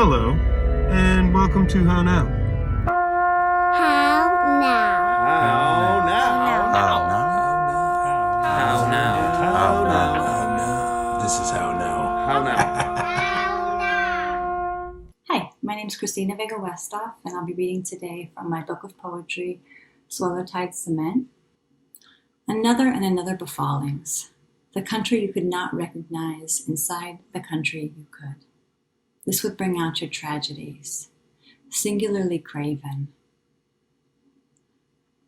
Hello, and welcome to How Now. How now? How now? This is How Now. How now? Hi, my name is Christina Vega-Westhoff, and I'll be reading today from my book of poetry, Suelo Tide Cement. Another and another befallings. The country you could not recognize inside the country you could. This would bring out your tragedies, singularly craven.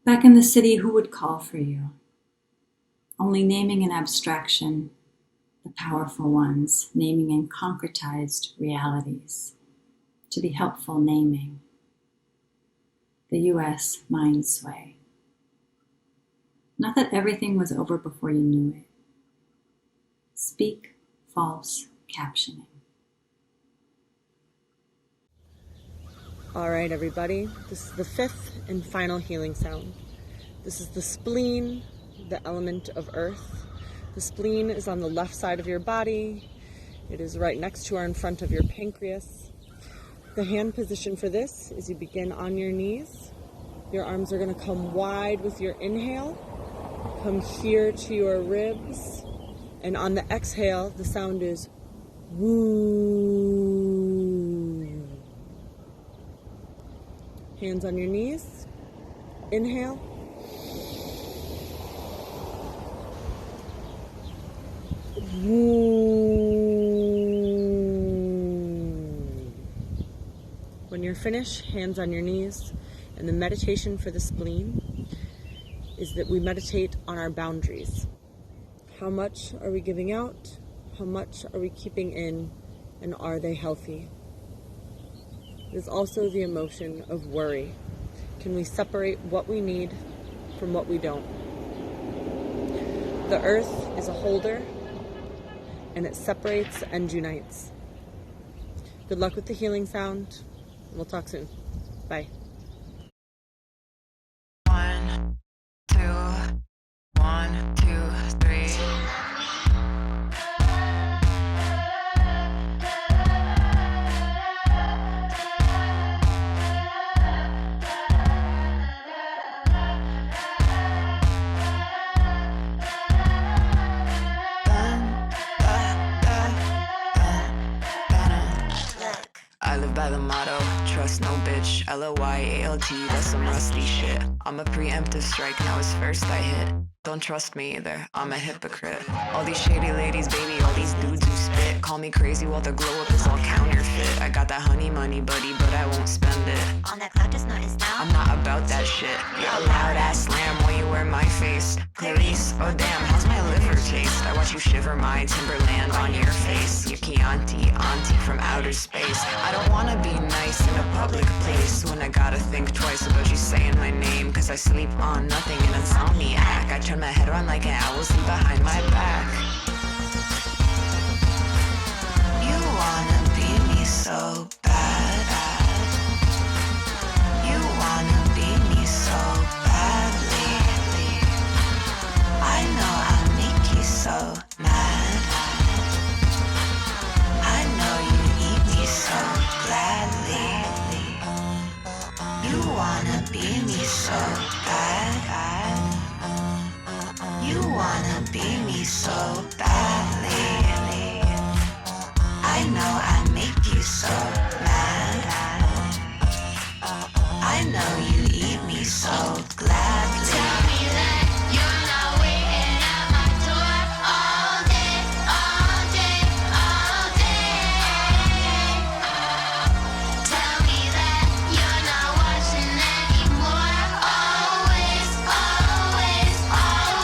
Back in the city, who would call for you? Only naming an abstraction, the powerful ones, naming in concretized realities. To be helpful naming. The U.S. mind sway. Not that everything was over before you knew it. Speak false captioning. All right, everybody, this is the fifth and final healing sound. This is the spleen, the element of earth. The spleen is on the left side of your body. It is right next to or in front of your pancreas. The hand position for this is you begin on your knees. Your arms are going to come wide with your inhale. Come here to your ribs. And on the exhale, the sound is woo. Hands on your knees. Inhale. Woo. When you're finished, hands on your knees. And the meditation for the spleen is that we meditate on our boundaries. How much are we giving out? How much are we keeping in? And are they healthy? There's also the emotion of worry. Can we separate what we need from what we don't? The earth is a holder, and it separates and unites. Good luck with the healing sound, and we'll talk soon. Bye. 1, 2, 1, 2, 3. I live by the motto, trust no bitch, LOYALT, that's some rusty shit. I'm a preemptive strike, now it's first I hit. Don't trust me either, I'm a hypocrite. All these shady ladies, baby, all these dudes who spit. Call me crazy while the glow up is all counterfeit. I got that honey money, buddy, but I won't spend it. On that cloud just not is down. I'm not about that shit. You're a loud ass slam when you wear my face. Clarice, oh damn, how's my liver taste? I watch you shiver my Timberland on your face. Your Chianti, auntie from outer space. I don't wanna be nice in a public place when I gotta think twice about you saying my name. Cause I sleep on nothing, an insomniac. I turn my head around like an owl, see behind my back. You wanna be me so bad. You wanna be me so badly. I know I'll make you so mad. I know you eat me so gladly. You wanna be me so bad. You wanna be me so badly. I know I make you so mad. I know you eat me so gladly. Tell me that you're not waiting at my door all day, all day, all day. Tell me that you're not watching anymore. Always, always,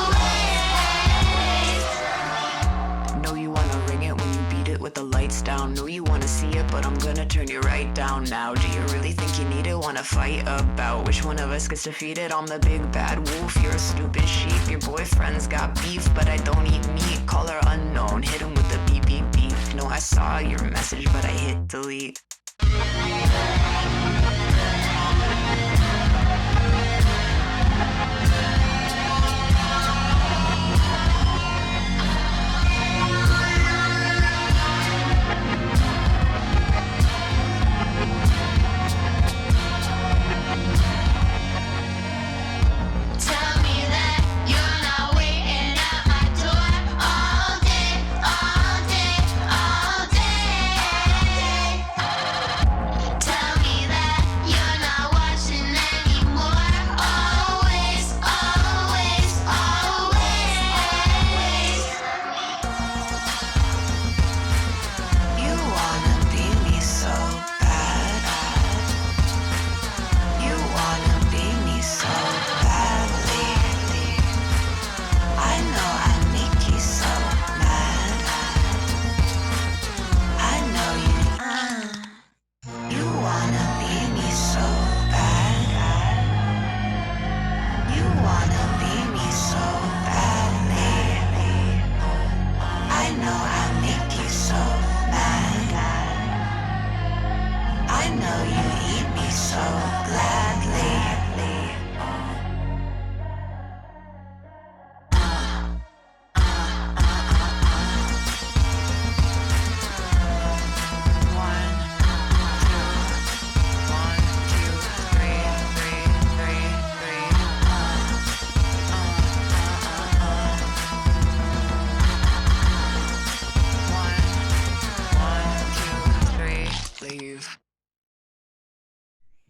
always. Know you wanna ring it when you beat it with the lights down. Know you wanna see it, but I'm gonna turn you right down now. Do you really think you need it? Wanna fight about which one of us gets defeated? I'm the big bad wolf, you're a stupid sheep. Your boyfriend's got beef, but I don't eat meat. Caller unknown, hit him with the beep beep beep. No, I saw your message, but I hit delete.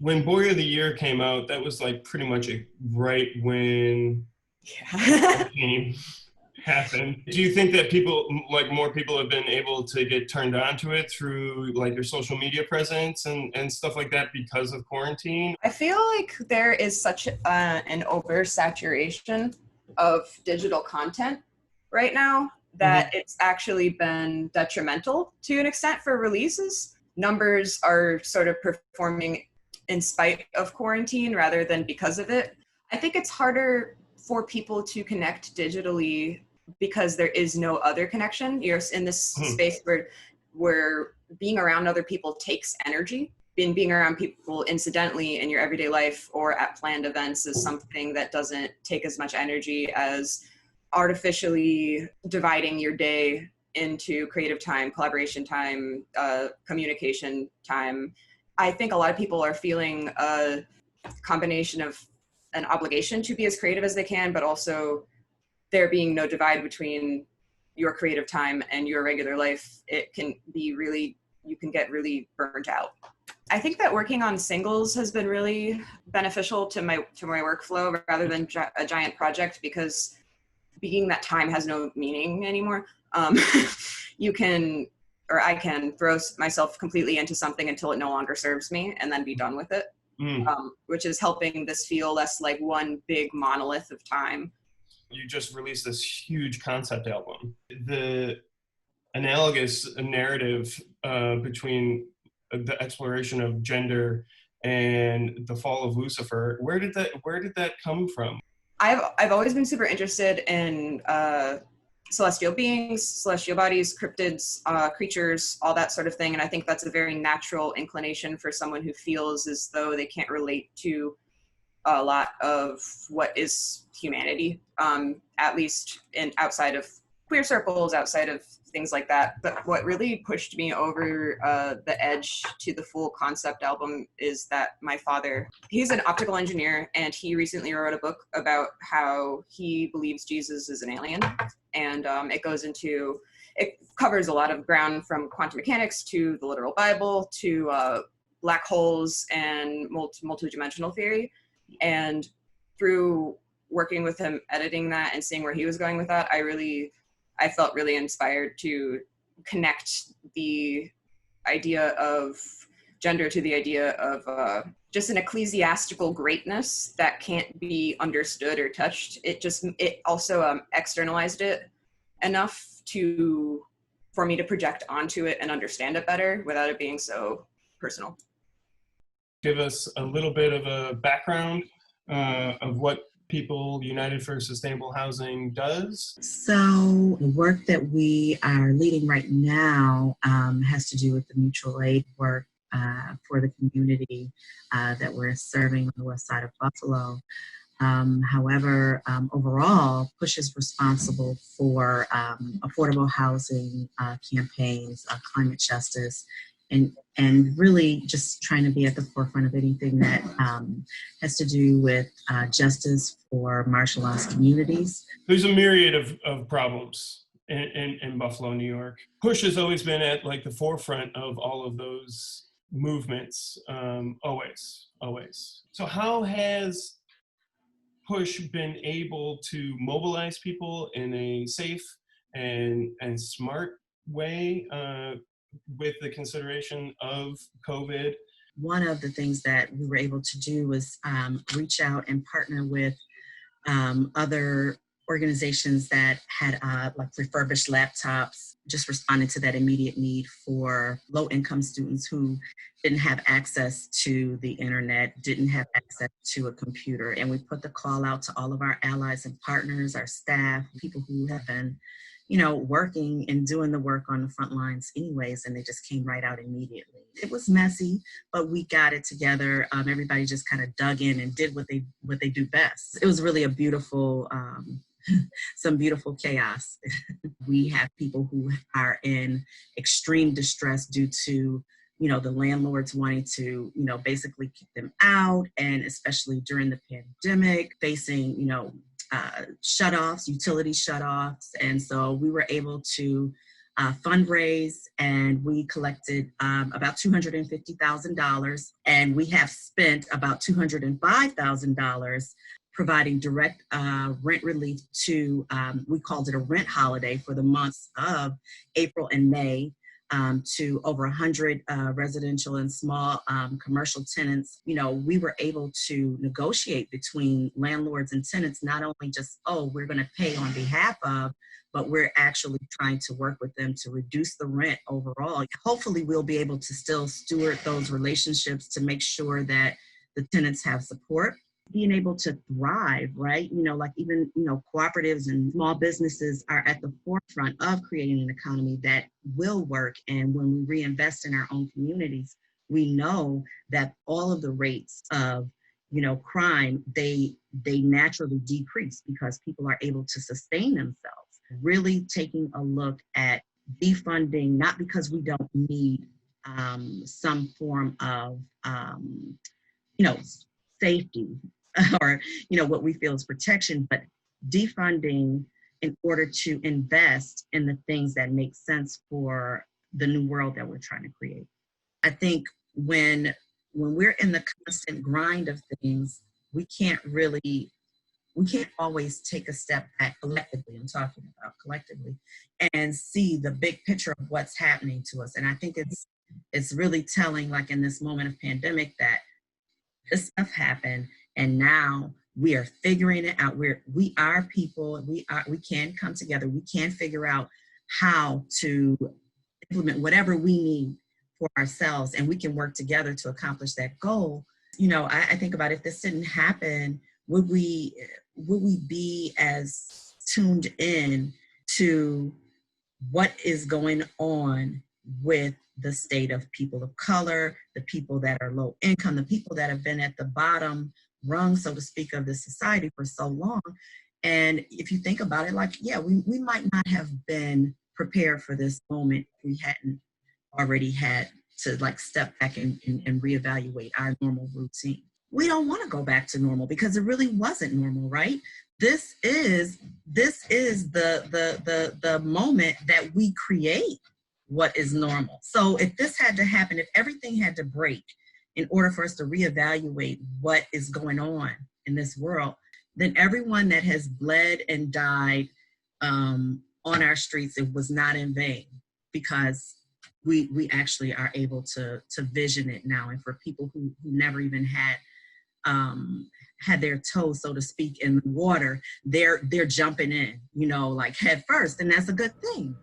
When Boy of the Year came out, that was like pretty much right when Yeah. it happened. Do you think that people, like more people have been able to get turned on to it through like your social media presence and stuff like that because of quarantine? I feel like there is such an oversaturation of digital content right now that it's actually been detrimental to an extent for releases. Numbers are sort of performing in spite of quarantine rather than because of it. I think it's harder for people to connect digitally because there is no other connection. You're in this space where being around other people takes energy. Being around people incidentally in your everyday life or at planned events is something that doesn't take as much energy as artificially dividing your day into creative time, collaboration time, communication time. I think a lot of people are feeling a combination of an obligation to be as creative as they can, but also there being no divide between your creative time and your regular life. It can be really, you can get really burnt out. I think that working on singles has been really beneficial to my workflow rather than a giant project, because being that time has no meaning anymore. You can, or I can throw myself completely into something until it no longer serves me and then be done with it, which is helping this feel less like one big monolith of time. You just released this huge concept album. The analogous narrative between the exploration of gender and the fall of Lucifer, where did that come from? I've always been super interested in celestial beings, celestial bodies, cryptids, creatures, all that sort of thing. And I think that's a very natural inclination for someone who feels as though they can't relate to a lot of what is humanity, at least outside of queer circles, outside of things like that. But what really pushed me over the edge to the full concept album is that my father, he's an optical engineer, and he recently wrote a book about how he believes Jesus is an alien. And it covers a lot of ground, from quantum mechanics to the literal Bible to black holes and multidimensional theory. And through working with him, editing that and seeing where he was going with that, I felt really inspired to connect the idea of gender to the idea of just an ecclesiastical greatness that can't be understood or touched. It also externalized it enough for me to project onto it and understand it better without it being so personal. Give us a little bit of a background of what People United for Sustainable Housing does. So the work that we are leading right now has to do with the mutual aid work for the community that we're serving on the west side of Buffalo. However, overall, PUSH is responsible for affordable housing campaigns, climate justice, and really just trying to be at the forefront of anything that has to do with justice for marginalized communities. There's a myriad of problems in Buffalo, New York. PUSH has always been at like the forefront of all of those movements, always. So how has PUSH been able to mobilize people in a safe and smart way with the consideration of COVID? One of the things that we were able to do was reach out and partner with other organizations that had like refurbished laptops, just responding to that immediate need for low-income students who didn't have access to the internet, didn't have access to a computer. And we put the call out to all of our allies and partners, our staff, people who have been, working and doing the work on the front lines anyways, and they just came right out immediately. It was messy, but we got it together. Everybody just kind of dug in and did what they do best. It was really a beautiful, some beautiful chaos. We have people who are in extreme distress due to, the landlords wanting to, basically kick them out, and especially during the pandemic, facing, shutoffs, utility shutoffs. And so we were able to fundraise, and we collected about $250,000, and we have spent about $205,000 providing direct rent relief to, we called it a rent holiday for the months of April and May, to over 100 residential and small commercial tenants. You know, we were able to negotiate between landlords and tenants, not only just, oh, we're going to pay on behalf of, but we're actually trying to work with them to reduce the rent overall. Hopefully we'll be able to still steward those relationships to make sure that the tenants have support. Being able to thrive, right? You know, like even, you know, cooperatives and small businesses are at the forefront of creating an economy that will work. And when we reinvest in our own communities, we know that all of the rates of, you know, crime, they naturally decrease because people are able to sustain themselves. Really taking a look at defunding, not because we don't need some form of, you know, safety or, you know, what we feel is protection, but defunding in order to invest in the things that make sense for the new world that we're trying to create. I think when we're in the constant grind of things, we can't always take a step back collectively, I'm talking about collectively, and see the big picture of what's happening to us. And I think it's really telling, like in this moment of pandemic, that this stuff happened and now we are figuring it out. We are people, we can come together, we can figure out how to implement whatever we need for ourselves, and we can work together to accomplish that goal. You know, I think about if this didn't happen, would we be as tuned in to what is going on with the state of people of color, the people that are low income, the people that have been at the bottom rung, so to speak, of this society for so long? And if you think about it, like, yeah, we might not have been prepared for this moment if we hadn't already had to like step back and reevaluate our normal routine. We don't want to go back to normal because it really wasn't normal, right? This is the moment that we create what is normal. So if this had to happen, if everything had to break in order for us to reevaluate what is going on in this world, then everyone that has bled and died on our streets, it was not in vain, because we actually are able to vision it now. And for people who never even had their toes, so to speak, in the water, they're jumping in, you know, like head first, and that's a good thing.